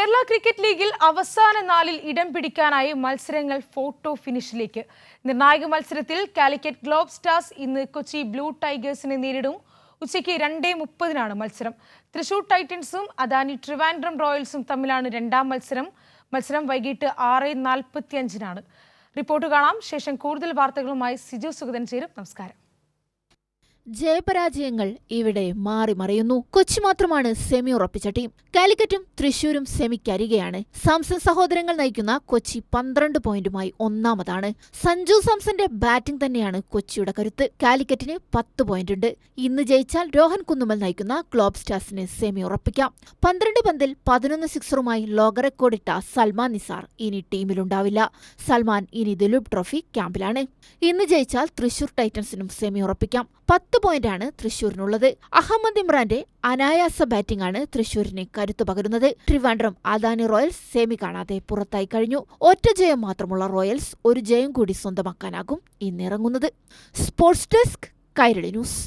Kerala cricket ലീഗിൽ അവസാന നാലിൽ ഇടം പിടിക്കാനായി മത്സരങ്ങൾ ഫോട്ടോ ഫിനിഷിലേക്ക്. നിർണായക മത്സരത്തിൽ കാലിക്കറ്റ് ഗ്ലോബ് സ്റ്റാർസ് ഇന്ന് കൊച്ചി ബ്ലൂ ടൈഗേഴ്സിനെ നേരിടും. ഉച്ചയ്ക്ക് 2:30 മത്സരം. തൃശൂർ ടൈറ്റൻസും അദാനി ട്രിവാൻഡ്രം റോയൽസും തമ്മിലാണ് രണ്ടാം മത്സരം. മത്സരം വൈകിട്ട് 6:45 റിപ്പോർട്ട് കാണാം. ശേഷം കൂടുതൽ വാർത്തകളുമായി സിജു സുഗതൻ ചേരും. നമസ്കാരം. ജയപരാജയങ്ങൾ ഇവിടെ മാറി മറിയുന്നു. കൊച്ചി മാത്രമാണ് സെമി ഉറപ്പിച്ച ടീം. കാലിക്കറ്റും തൃശൂരും സെമിക്കരികെയാണ്. സാംസൺ സഹോദരങ്ങൾ നയിക്കുന്ന കൊച്ചി 12 പോയിന്റുമായി ഒന്നാമതാണ്. സഞ്ജു സാംസന്റെ ബാറ്റിംഗ് തന്നെയാണ് കൊച്ചിയുടെ കരുത്ത്. കാലിക്കറ്റിന് 10 പോയിന്റ് ഉണ്ട്. ഇന്ന് ജയിച്ചാൽ രോഹൻ കുന്നുമൽ നയിക്കുന്ന ഗ്ലോബ് സ്റ്റാർസിന് സെമി ഉറപ്പിക്കാം. 12 പന്തിൽ 11 സിക്സറുമായി ലോക റെക്കോർഡിട്ട സൽമാൻ നിസാർ ഇനി ടീമിലുണ്ടാവില്ല. സൽമാൻ ഇനി ദിലീപ് ട്രോഫി ക്യാമ്പിലാണ്. ഇന്ന് ജയിച്ചാൽ തൃശൂർ ടൈറ്റൻസിനും സെമി ഉറപ്പിക്കാം. 10 പോയിന്റാണ് തൃശൂരിനുള്ളത്. അഹമ്മദ് ഇമ്രാന്റെ അനായാസ ബാറ്റിംഗാണ് തൃശൂരിന് കരുത്തു പകരുന്നത്. ട്രിവാൻഡ്രം അദാനി റോയൽസ് സെമി കാണാതെ പുറത്തായി കഴിഞ്ഞു. ഒറ്റ ജയം മാത്രമുള്ള റോയൽസ് ഒരു ജയം കൂടി സ്വന്തമാക്കാനാകും ഇന്നിറങ്ങുന്നത്. Sports desk, Kairali news.